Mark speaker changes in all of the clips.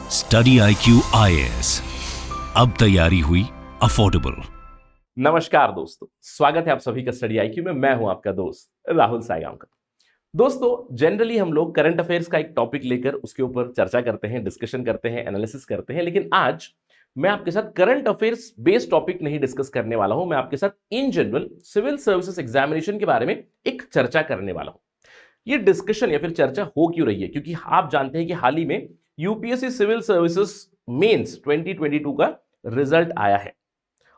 Speaker 1: Study IQ IAS, अब तैयारी हुई अफोर्डेबल।
Speaker 2: नमस्कार दोस्तों, स्वागत है आप सभी का स्टडी IQ में। मैं हूं आपका दोस्त राहुल सायगांवकर। दोस्तों, जनरली हम लोग करंट अफेयर्स का एक टॉपिक लेकर उसके ऊपर चर्चा करते हैं, डिस्कशन करते हैं, एनालिसिस करते हैं। लेकिन आज मैं आपके साथ करंट अफेयर्स बेस्ड टॉपिक नहीं डिस्कस करने वाला हूं। मैं आपके साथ in general civil services examination के बारे में एक चर्चा करने वाला हूं। ये डिस्कशन या फिर चर्चा हो क्यों रही है? क्योंकि आप जानते हैं कि हाल ही में यूपीएससी सिविल सर्विसेज मेंस 2022 का रिजल्ट आया है।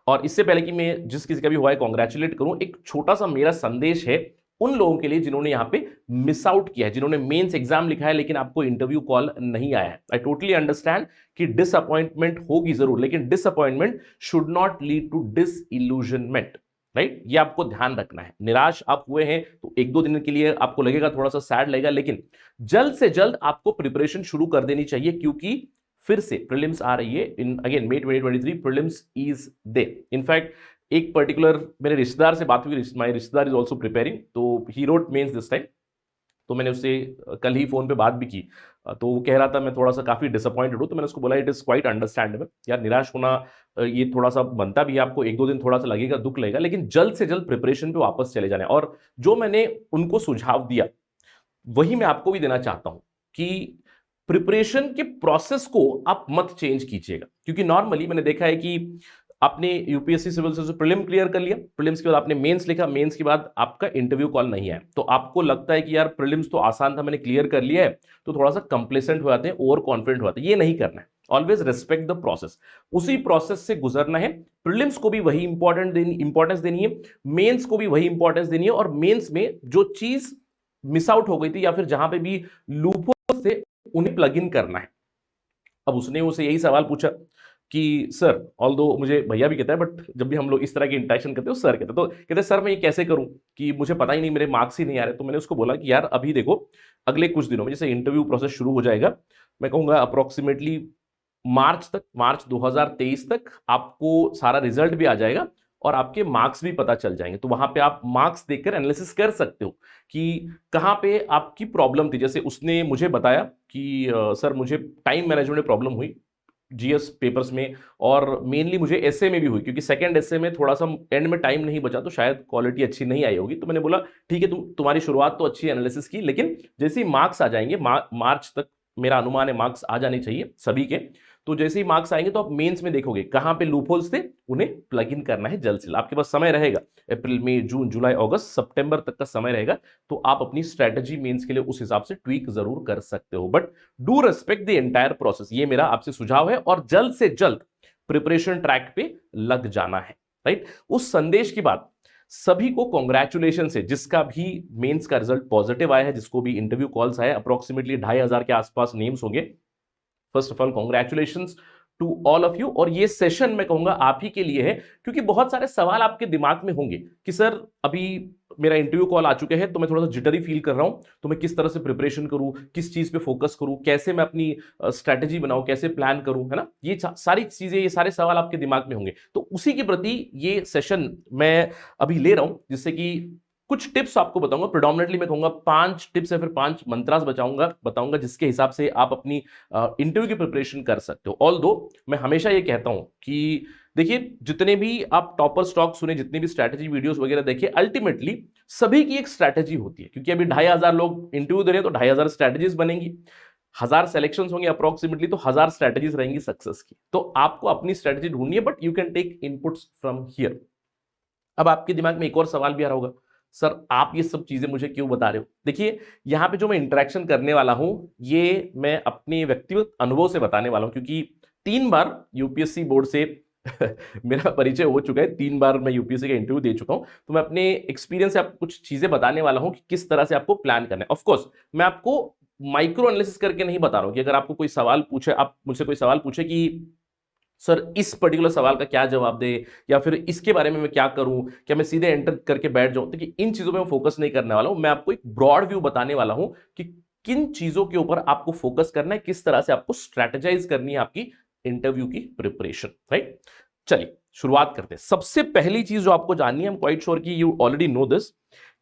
Speaker 2: और इससे पहले कि मैं जिस किसी का भी हुआ है कॉन्ग्रेचुलेट करूं, एक छोटा सा मेरा संदेश है उन लोगों के लिए जिन्होंने यहां पे मिस आउट किया है, जिन्होंने मेंस एग्जाम लिखा है लेकिन आपको इंटरव्यू कॉल नहीं आया है। आई टोटली अंडरस्टैंड कि डिसअपॉइंटमेंट होगी जरूर, लेकिन disappointment should not lead to disillusionment. Right, ये आपको ध्यान रखना है। निराश आप हुए हैं तो एक दो दिन के लिए आपको लगेगा, थोड़ा सा सैड लगेगा, लेकिन जल्द से जल्द आपको प्रिपरेशन शुरू कर देनी चाहिए, क्योंकि फिर से प्रीलिम्स आ रही है in again May 2023। Prelims is there. In fact एक पर्टिकुलर मेरे रिश्तेदार से बात हुई, माय रिश्तेदार इज आल्सो प्रिपेयरिंग, तो he wrote mains this time. तो मैंने उससे कल ही फोन पे बात भी की, तो वो कह रहा था मैं थोड़ा सा काफी डिसअपॉइंटेड हूं। तो मैंने उसको बोला इट इज क्वाइट अंडरस्टैंडेबल यार, निराश होना ये थोड़ा सा बनता भी है, आपको एक दो दिन थोड़ा सा लगेगा, दुख लगेगा, लेकिन जल्द से जल्द प्रिपरेशन पे वापस चले जाना है। और जो मैंने उनको सुझाव दिया वही मैं आपको भी देना चाहता हूं कि प्रिपरेशन के प्रोसेस को आप मत चेंज कीजिएगा। क्योंकि नॉर्मली मैंने देखा है कि आपने UPSC civil service prelim clear कर लिया, प्रीलिम्स के बाद आपने मेंस लिखा, मेंस के बाद आपका इंटरव्यू कॉल नहीं आया, तो आपको लगता है कि यार प्रीलिम्स तो आसान था, मैंने क्लियर कर लिया है, तो थोड़ा सा कंप्लेसेंट हो जाते हैं, ओवर कॉन्फिडेंट हो जाते हैं। ये नहीं करना है। ऑलवेज रिस्पेक्ट द प्रोसेस, उसी प्रोसेस से गुजरना है। प्रीलिम्स को भी वही इंपॉर्टेंस देनी है, मेंस को भी वही इंपॉर्टेंस देनी है। और मेंस में जो चीज मिस आउट हो गई थी या फिर जहां पे भी लूपहोल थे, उन्हें प्लग इन करना है। अब उसने उसे यही सवाल पूछा कि सर, ऑल्दो मुझे भैया भी कहता है, बट जब भी हम लोग इस तरह की इंटरेक्शन करते हैं सर कहते हैं, तो कहते हैं सर मैं ये कैसे करूं कि मुझे पता ही नहीं, मेरे मार्क्स ही नहीं आ रहे। तो मैंने उसको बोला कि यार अभी देखो, अगले कुछ दिनों में जैसे इंटरव्यू प्रोसेस शुरू हो जाएगा, मैं कहूंगा अप्रोक्सीमेटली मार्च 2023 तक आपको सारा रिजल्ट भी आ जाएगा और आपके मार्क्स भी पता चल जाएंगे। तो वहां पे आप मार्क्स देखकर एनालिसिस कर सकते हो कि कहां पे आपकी प्रॉब्लम थी। जैसे उसने मुझे बताया कि सर मुझे टाइम मैनेजमेंट में प्रॉब्लम हुई जीएस पेपर्स में, और मेनली मुझे एसए में भी हुई, क्योंकि सेकंड एसए में थोड़ा सा एंड में टाइम नहीं बचा, तो शायद क्वालिटी अच्छी नहीं आई होगी। तो मैंने बोला ठीक है, तुम्हारी शुरुआत तो अच्छी एनालिसिस की, लेकिन जैसे ही मार्क्स आ जाएंगे, मार्च तक मेरा अनुमान है मार्क्स आ जाने चाहिए सभी के, तो जैसे ही मार्क्स आएंगे तो आप मेंस में देखोगे कहां पे लूपहोल्स थे, उन्हें प्लग इन करना है जल्द से जल्द। आपके पास समय रहेगा, अप्रैल मई जून जुलाई अगस्त सितंबर तक का समय रहेगा, तो आप अपनी स्ट्रेटजी मेंस के लिए उस हिसाब से ट्वीक जरूर कर सकते हो, but do respect the entire process. ये मेरा आपसे सुझाव है, और जल्द से जल्द प्रिपरेशन ट्रैक पे लग जाना है। राइट, उस संदेश के बाद सभी को कॉन्ग्रेचुलेशन है, जिसका भी मेंस का रिजल्ट पॉजिटिव आया है, जिसको भी इंटरव्यू कॉल्स आए, अप्रोक्सीमेटली 2500 के आसपास नेम्स होंगे। First of all congratulations to all of you. और ये सेशन मैं कहूंगा आप ही के लिए है, क्योंकि बहुत सारे सवाल आपके दिमाग में होंगे कि सर अभी मेरा इंटरव्यू कॉल आ चुके हैं, तो मैं थोड़ा सा जिटरी फील कर रहा हूं, तो मैं किस तरह से प्रिपरेशन करूं, किस चीज पे फोकस करूं, कैसे मैं अपनी स्ट्रैटेजी बनाऊं, कैसे प्लान करूं, है ना। ये सारी चीजें, ये सारे सवाल आपके दिमाग में होंगे, तो उसी के प्रति ये सेशन मैं अभी ले रहा हूं, जिससे कि कुछ टिप्स आपको बताऊंगा। प्रिडोमिनेटली मैं कहूंगा 5 टिप्स या फिर 5 मंत्रास बताऊंगा जिसके हिसाब से आप अपनी इंटरव्यू की प्रिपरेशन कर सकते हो। ऑल्दो मैं हमेशा ये कहता हूं कि देखिए, जितने भी आप टॉपर स्टॉक सुने, जितने भी स्ट्रैटेजी वीडियोस वगैरह देखिए, अल्टीमेटली सभी की एक स्ट्रैटेजी होती है। क्योंकि अभी 2500 लोग इंटरव्यू दे रहे हैं, तो 2500 स्ट्रैटेजीज बनेंगी, 1000 सिलेक्शन होंगे अप्रोक्सीमेटली, तो 1000 स्ट्रैटेजीज रहेंगी सक्सेस की। तो आपको अपनी स्ट्रैटेजी ढूंढनी है, but you can take inputs from here. अब आपके दिमाग में एक और सवाल भी आ रहा होगा, सर आप ये सब चीजें मुझे क्यों बता रहे हो? देखिए, यहां पे जो मैं इंटरेक्शन करने वाला हूं, ये मैं अपने व्यक्तिगत अनुभव से बताने वाला हूं, क्योंकि 3 बार यूपीएससी बोर्ड से मेरा परिचय हो चुका है, 3 बार मैं यूपीएससी का इंटरव्यू दे चुका हूं, तो मैं अपने एक्सपीरियंस से आपको कुछ चीजें बताने वाला हूं कि किस तरह से आपको प्लान करना है। ऑफ कोर्स मैं आपको माइक्रो एनालिसिस करके नहीं बता रहा हूं कि अगर आपको कोई सवाल पूछे, आप मुझसे कोई सवाल पूछे कि सर इस पर्टिकुलर सवाल का क्या जवाब दे, या फिर इसके बारे में मैं क्या करूं, क्या मैं सीधे एंटर करके बैठ जाऊं, तो इन चीजों पे मैं फोकस नहीं करने वाला हूं। मैं आपको एक ब्रॉड व्यू बताने वाला हूं कि किन चीजों के ऊपर आपको फोकस करना है, किस तरह से आपको स्ट्रैटेजाइज करनी है आपकी इंटरव्यू की प्रिपरेशन। राइट, चलिए शुरुआत करते हैं। सबसे पहली चीज जो आपको जाननी है, आई एम क्वाइट श्योर कि यू ऑलरेडी नो दिस,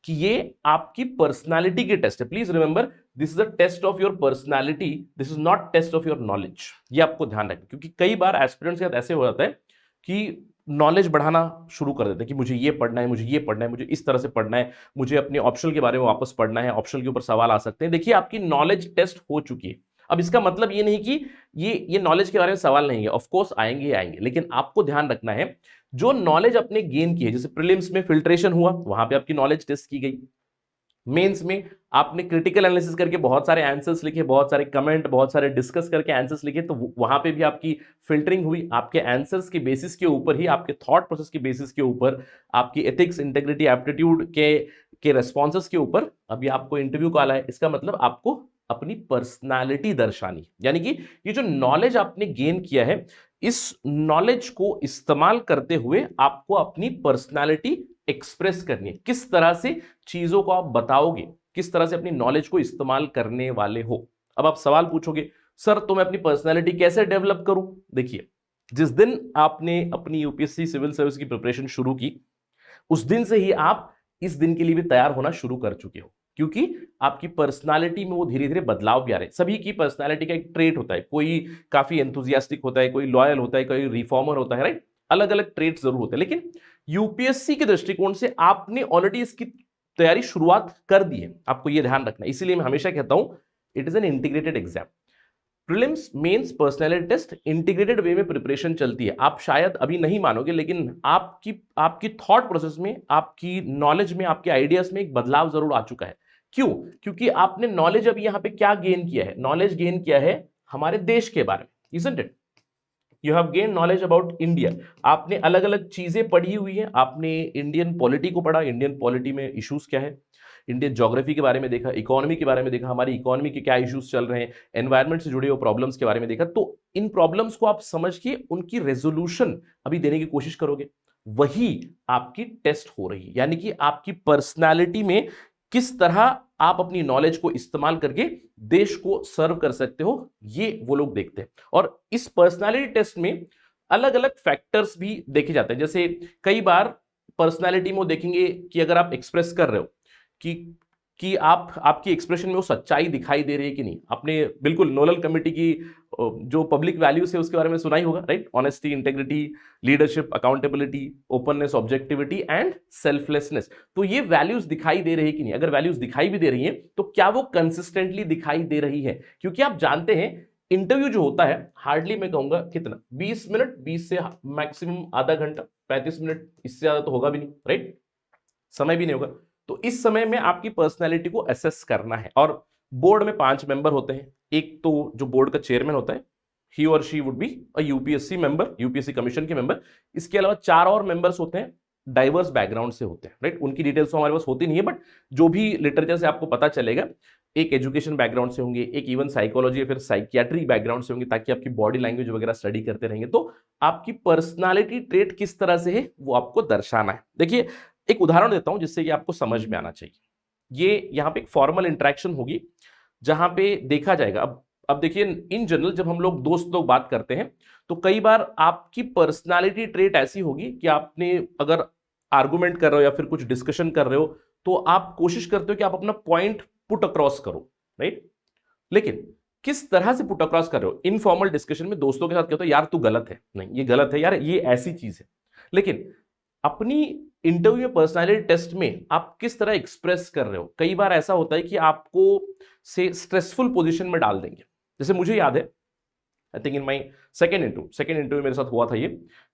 Speaker 2: कि ये आपकी पर्सनालिटी के टेस्ट है। Please remember, this is a test of your personality, this is not test of your knowledge. ये आपको ध्यान रखना, क्योंकि कई बार एस्पिरेंट्स के साथ ऐसे हो जाता है कि नॉलेज बढ़ाना शुरू कर देते हैं कि मुझे ये पढ़ना है, मुझे ये पढ़ना है, मुझे इस तरह से पढ़ना है, मुझे अपने ऑप्शनल के बारे में वापस पढ़ना है, ऑप्शनल के ऊपर सवाल आ सकते हैं। देखिए आपकी नॉलेज टेस्ट हो चुकी है। अब इसका मतलब ये नहीं कि ये नॉलेज के बारे में सवाल नहीं है, ऑफ कोर्स आएंगे आएंगे, लेकिन आपको ध्यान रखना है जो नॉलेज अपने गेन की है, जैसे प्रीलिम्स में फिल्ट्रेशन हुआ, वहां पे आपकी नॉलेज टेस्ट की गई, मेंस में आपने क्रिटिकल एनालिसिस करके बहुत सारे आंसर्स लिखे, बहुत सारे कमेंट, बहुत सारे डिस्कस करके आंसर्स लिखे, तो वहां पे भी आपकी फिल्टरिंग हुई। आपके आंसर्स के बेसिस के ऊपर ही, आपके थॉट प्रोसेस के बेसिस के ऊपर, आपकी एथिक्स, इंटेग्रिटी, एप्टीट्यूड के रेस्पॉन्सेस के ऊपर अभी आपको इंटरव्यू कॉल है। इसका मतलब आपको अपनी पर्सनालिटी दर्शानी, यानी कि ये जो नॉलेज आपने गेन किया है, इस नॉलेज को इस्तेमाल करते हुए आपको अपनी पर्सनालिटी एक्सप्रेस करनी है। किस तरह से चीजों को आप बताओगे, किस तरह से अपनी नॉलेज को इस्तेमाल करने वाले हो। अब आप सवाल पूछोगे, सर तो मैं अपनी पर्सनालिटी कैसे डेवलप करूं? देखिए, जिस दिन आपने अपनी यूपीएससी सिविल सर्विस की प्रिपरेशन शुरू की, उस दिन से ही आप इस दिन के लिए भी तैयार होना शुरू कर चुके हो, क्योंकि आपकी पर्सनालिटी में वो धीरे धीरे बदलाव भी आ रहे हैं। सभी की पर्सनालिटी का एक ट्रेट होता है, कोई काफी एंथुजियास्टिक होता है, कोई लॉयल होता है, कोई रिफॉर्मर होता है, राइट? अलग अलग ट्रेट जरूर होते हैं, लेकिन यूपीएससी के दृष्टिकोण से आपने ऑलरेडी इसकी तैयारी शुरुआत कर दी है। आपको यह ध्यान रखना है। इसीलिए मैं हमेशा कहता हूं it is an integrated exam. Prelims, mains, personality test integrated way में प्रिपरेशन चलती है। आप शायद अभी नहीं मानोगे, लेकिन आपकी थॉट प्रोसेस में, आपकी नॉलेज में, आपके आइडियाज में एक बदलाव जरूर आ चुका है। क्यों? क्योंकि आपने नॉलेज अभी यहां पे क्या गेन किया है? नॉलेज गेन किया है हमारे देश के बारे में, isn't it? You have gain knowledge about India. आपने अलग अलग चीजें पढ़ी हुई हैं। आपने इंडियन पॉलिटी को पढ़ा, इंडियन पॉलिटी में इश्यूज क्या है, इंडियन ज्योग्राफी के बारे में देखा, इकोनॉमी के बारे में देखा, हमारी इकोनॉमी के क्या इश्यूज चल रहे हैं, एनवायरमेंट से जुड़े हुए प्रॉब्लम्स के बारे में देखा। तो इन प्रॉब्लम्स को आप समझ के उनकी रेजोल्यूशन अभी देने की कोशिश करोगे, वही आपकी टेस्ट हो रही है। यानी कि आपकी पर्सनालिटी में किस तरह आप अपनी नॉलेज को इस्तेमाल करके देश को सर्व कर सकते हो, ये वो लोग देखते हैं। और इस पर्सनालिटी टेस्ट में अलग अलग फैक्टर्स भी देखे जाते हैं। जैसे कई बार पर्सनालिटी में वो देखेंगे कि अगर आप एक्सप्रेस कर रहे हो कि आपकी एक्सप्रेशन में वो सच्चाई दिखाई दे रही है कि नहीं। आपने बिल्कुल नोडल कमेटी की जो पब्लिक वैल्यूज है उसके बारे में सुना ही होगा, right? Honesty, integrity, leadership, accountability, openness, objectivity and selflessness. तो ये वैल्यूज दिखाई दे रही है कि नहीं? अगर वैल्यूज दिखाई भी दे रही हैं तो क्या वो कंसिस्टेंटली दिखाई दे रही है? क्योंकि आप जानते हैं इंटरव्यू जो होता है, हार्डली मैं कहूंगा कितना, 20 मिनट, 20 से मैक्सिमम आधा घंटा, 35 मिनट, इससे ज्यादा तो होगा भी नहीं, राइट? समय भी नहीं होगा। तो इस समय में आपकी पर्सनैलिटी को असेस करना है। और बोर्ड में 5 मेंबर होते हैं। एक तो जो बोर्ड का चेयरमैन होता है, ही और she would be a UPSC member, UPSC commission के मेंबर। इसके अलावा 4 और मेंबर्स होते हैं, डाइवर्स बैकग्राउंड से होते हैं, राइट? उनकी डिटेल्स तो हमारे पास होती नहीं है, बट जो भी लिटरेचर से आपको पता चलेगा, एक एजुकेशन बैकग्राउंड से होंगे, एक इवन साइकोलॉजी या फिर साइकियाट्री बैकग्राउंड से होंगे, ताकि आपकी बॉडी लैंग्वेज वगैरह स्टडी करते रहेंगे। तो आपकी पर्सनालिटी ट्रेट किस तरह से है वो आपको दर्शाना है। देखिए, एक उदाहरण देता हूं जिससे कि आपको समझ में आना चाहिए। ये यहां पे एक फॉर्मल इंटरेक्शन होगी जहां पे देखा जाएगा। अब देखिए, इन जनरल जब हम लोग दोस्त लोग बात करते हैं तो कई बार आपकी पर्सनालिटी ट्रेट ऐसी होगी कि आपने अगर आर्गुमेंट कर रहे हो या फिर कुछ डिस्कशन कर रहे हो तो आप कोशिश करते हो कि आप अपना पॉइंट पुट अक्रॉस करो, राइट? लेकिन किस तरह से पुट अक्रॉस कर रहे हो? इनफॉर्मल डिस्कशन में दोस्तों के साथ कहते हो, यार तू गलत है, नहीं ये गलत है यार, ये ऐसी चीज है। लेकिन अपनी इंटरव्यू में, पर्सनालिटी टेस्ट में आप किस तरह एक्सप्रेस कर रहे हो? कई बार ऐसा होता है कि आपको से स्ट्रेसफुल पोजीशन में डाल देंगे। जैसे मुझे याद है, I think in my second interview मेरे साथ हुआ था ये।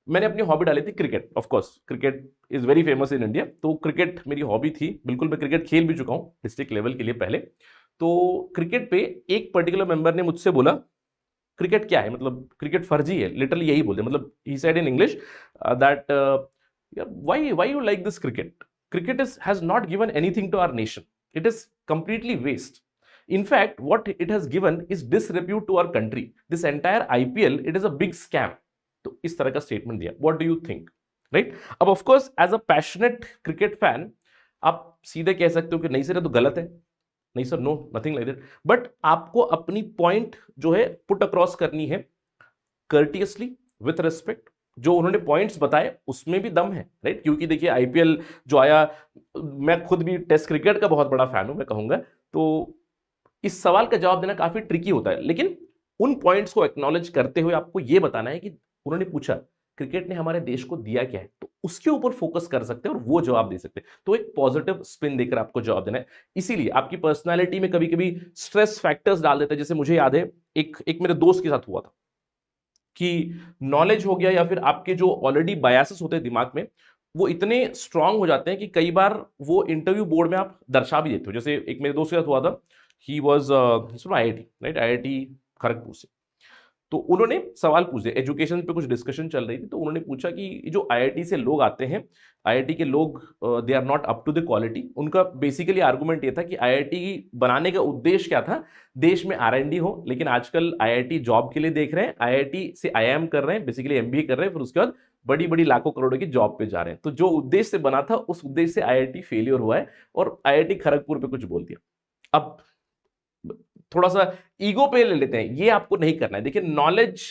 Speaker 2: मैंने अपनी हॉबी डाली थी cricket. Of course cricket is very famous in India, तो क्रिकेट मेरी हॉबी थी। बिल्कुल, मैं क्रिकेट खेल भी चुका हूँ डिस्ट्रिक्ट लेवल के लिए पहले। तो क्रिकेट पे एक पर्टिकुलर मेंबर ने मुझसे बोला, क्रिकेट क्या है, मतलब क्रिकेट फर्जी है, लिटरली यही बोलते, मतलब he said in English that why you like this cricket has not given anything to our nation, it is completely waste. In fact, what it has given is disrepute to our country. This entire IPL, it is a big scam. तो इस तरह का statement दिया। What do you think? Right? अब of course as a passionate cricket fan आप सीधे कह सकते हो कि नहीं सर, तो गलत है, नहीं sir, no, nothing like that. But आपको अपनी पॉइंट जो है पुट अक्रॉस करनी है कर्टियसली, विथ रिस्पेक्ट। जो उन्होंने पॉइंट्स बताए उसमें भी दम है, राइट? क्योंकि देखिए, आईपीएल जो आया, मैं खुद भी टेस्ट क्रिकेट का बहुत बड़ा फैन हूं, मैं कहूंगा। तो इस सवाल का जवाब देना काफी ट्रिकी होता है, लेकिन उन पॉइंट्स को एक्नॉलेज करते हुए आपको यह बताना है कि उन्होंने पूछा क्रिकेट ने हमारे देश को दिया क्या है, तो उसके ऊपर फोकस कर सकते हैं और वो जवाब दे सकते हैं। तो एक पॉजिटिव स्पिन देकर आपको जवाब देना है। इसीलिए आपकी पर्सनालिटी में कभी कभी स्ट्रेस फैक्टर्स डाल देते हैं। जैसे मुझे याद है एक मेरे दोस्त के साथ हुआ था कि नॉलेज हो गया या फिर आपके जो ऑलरेडी बायसेस होते हैं दिमाग में, वो इतने स्ट्रांग हो जाते हैं कि कई बार वो इंटरव्यू बोर्ड में आप दर्शा भी देते हो। जैसे एक मेरे दोस्त के साथ हुआ था, he was IIT, right, IIT Kharagpur से। तो उन्होंने सवाल पूछे, एजुकेशन पे कुछ डिस्कशन चल रही थी, तो उन्होंने पूछा कि जो IIT से लोग आते हैं, IIT के लोग they are not up to the quality. उनका बेसिकली आर्गुमेंट ये था कि IIT बनाने का उद्देश्य क्या था, देश में R&D हो, लेकिन आजकल IIT जॉब के लिए देख रहे हैं, IIT से IIM कर रहे हैं, बेसिकली MBA कर रहे हैं, फिर उसके बाद बड़ी बड़ी लाखों करोड़ों की जॉब पे जा रहे हैं। तो जो उद्देश्य से बना था उस उद्देश्य से IIT फेलियर हुआ है और IIT खड़गपुर पे कुछ बोल दिया। अब थोड़ा सा ईगो पे ले लेते हैं, ये आपको नहीं करना है। देखिए नॉलेज,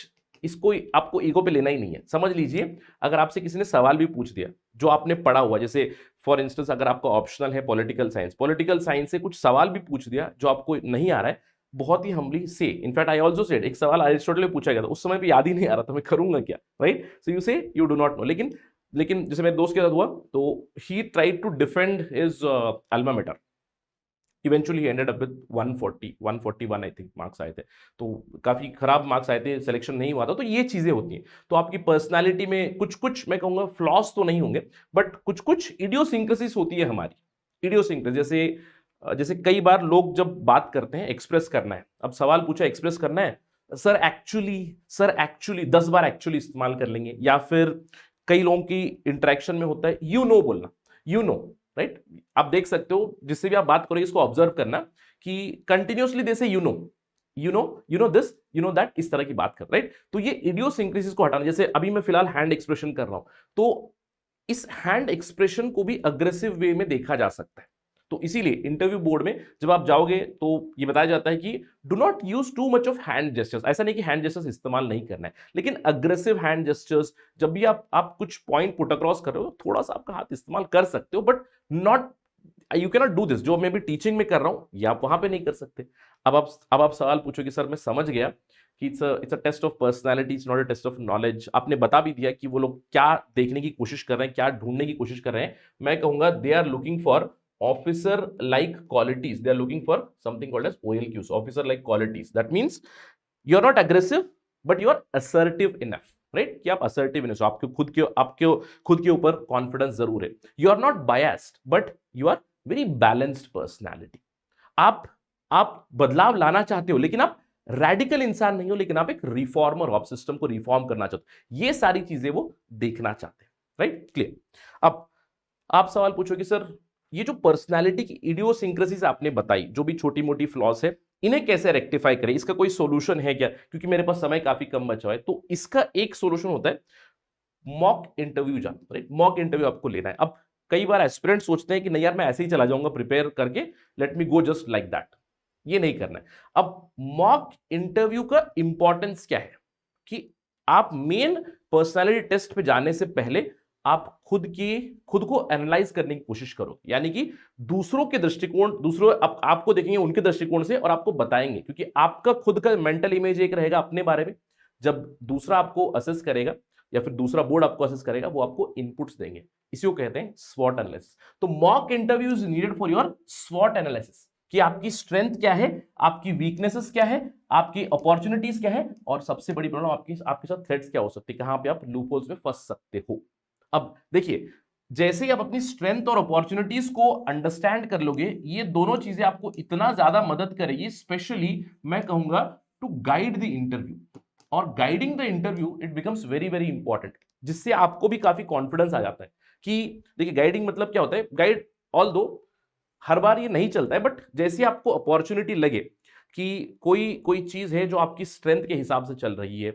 Speaker 2: इसको आपको ईगो पे लेना ही नहीं है। समझ लीजिए अगर आपसे किसी ने सवाल भी पूछ दिया जो आपने पढ़ा हुआ, जैसे फॉर इंस्टेंस अगर आपका ऑप्शनल है पॉलिटिकल साइंस से कुछ सवाल भी पूछ दिया जो आपको नहीं आ रहा है, बहुत ही हम्बली से, इनफैक्ट आई ऑल्सो सेड, एक सवाल अरिस्टोटल में पूछा गया था, उस समय पे याद ही नहीं आ रहा था, मैं करूंगा क्या, right? So you say you do not know. लेकिन जैसे मेरे दोस्त के साथ हुआ, तो he tried to defend his alma mater. Eventually he ended up with 141 I think marks आए थे, तो काफी खराब मार्क्स आए थे, सिलेक्शन नहीं हुआ था। तो ये चीजें होती हैं। तो आपकी पर्सनालिटी में कुछ कुछ मैं कहूंगा फ्लॉस तो नहीं होंगे, बट कुछ कुछ इडियोसिंक्रेसीज होती है हमारी। इडियोसिंक्रेसी जैसे कई बार लोग जब बात करते हैं, एक्सप्रेस करना है, अब सवाल पूछा एक्सप्रेस करना है, सर एक्चुअली 10 बार एक्चुअली इस्तेमाल कर लेंगे। या फिर कई लोगों की इंटरेक्शन में होता है यू नो बोलना, यू नो, राइट? आप देख सकते हो जिससे भी आप बात करोगे इसको ऑब्जर्व करना कि कंटिन्यूअसली जैसे you know this, you know that, इस तरह की बात कर, राइट? तो ये इडियोसिंक्रेसीज को हटाना। जैसे अभी मैं फिलहाल हैंड एक्सप्रेशन कर रहा हूं, तो इस हैंड एक्सप्रेशन को भी अग्रेसिव वे में देखा जा सकता है। तो इसीलिए इंटरव्यू बोर्ड में जब आप जाओगे तो ये बताया जाता है कि do not use too much of hand gestures. ऐसा नहीं कि हैंड जेस्चर्स इस्तेमाल नहीं करना है, लेकिन अग्रेसिव हैंड जेस्चर्स, जब भी आप कुछ पॉइंट पुट अक्रॉस कर रहे हो, थोड़ा सा आपका हाथ इस्तेमाल कर सकते हो, but not, you can not do this. जो मैं भी टीचिंग में कर रहा हूं, ये आप वहां पे नहीं कर सकते। अब आप सवाल पूछोगे, सर मैं समझ गया कि it's a test of personality, it's not a test of knowledge. आपने बता भी दिया कि वो लोग क्या देखने की कोशिश कर रहे हैं, क्या ढूंढने की कोशिश कर रहे हैं। मैं कहूंगा they are looking for officer like qualities, they are looking for something called as OLQs, officer like qualities. That means you are not aggressive but you are assertive enough, right? कि आप assertive enough, आपके खुद के ऊपर confidence जरूर है। You are not biased but you are very balanced personality. आप बदलाव लाना चाहते हो, लेकिन आप रेडिकल इंसान नहीं हो, लेकिन आप एक रिफॉर्मर हो, आप सिस्टम को रिफॉर्म करना चाहते हो। ये सारी चीजें वो देखना चाहते हैं, राइट? क्लियर? अब आप सवाल पूछोगे, सर ये जो पर्सनालिटी की इडियोसिंक्रेसीज आपने बताई, जो भी छोटी मोटी फ्लॉस है, इन्हें कैसे रेक्टिफाई करें, इसका कोई सॉल्यूशन है क्या? क्योंकि मेरे पास समय काफी कम बचा है, तो इसका एक सॉल्यूशन होता है मॉक इंटरव्यू जाना, राइट? मॉक इंटरव्यू आपको लेना है। अब कई बार एस्पिरेंट सोचते हैं कि नहीं यार मैं ऐसे ही चला जाऊंगा प्रिपेयर करके, let me go just like that. ये नहीं करना है। अब मॉक इंटरव्यू का इंपॉर्टेंस क्या है कि आप मेन पर्सनालिटी टेस्ट पे जाने से पहले आप खुद को एनालाइज करने की कोशिश करो, यानी कि दूसरों के दृष्टिकोण, आपको देखेंगे उनके दृष्टिकोण से और आपको बताएंगे, क्योंकि आपका खुद का मेंटल इमेज एक रहेगा अपने बारे में। जब दूसरा आपको असेस करेगा या फिर दूसरा बोर्ड आपको असेस करेगा, वो आपको इनपुट्स देंगे। इसी को कहते हैं स्वॉट एनालिसिस। तो mock interview is needed for your स्वॉट एनालिसिस, कि आपकी स्ट्रेंथ क्या है, आपकी वीकनेसेस क्या है, आपकी अपॉर्चुनिटीज क्या है, और सबसे बड़ी प्रॉब्लम आपके साथ थ्रेट्स क्या हो सकती है, कहां पे आप लूपहोल्स में फंस सकते हो। अब देखिए, जैसे ही आप अपनी स्ट्रेंथ और अपॉर्चुनिटीज को अंडरस्टैंड कर लोगे, ये दोनों चीजें आपको इतना ज्यादा मदद करेगी, स्पेशली मैं कहूंगा टू गाइड द इंटरव्यू। और guiding the interview it becomes very very important, जिससे आपको भी काफी कॉन्फिडेंस आ जाता है कि देखिए गाइडिंग मतलब क्या होता है। गाइड ऑल दो हर बार ये नहीं चलता है, बट जैसे आपको अपॉर्चुनिटी लगे कि कोई चीज है जो आपकी स्ट्रेंथ के हिसाब से चल रही है,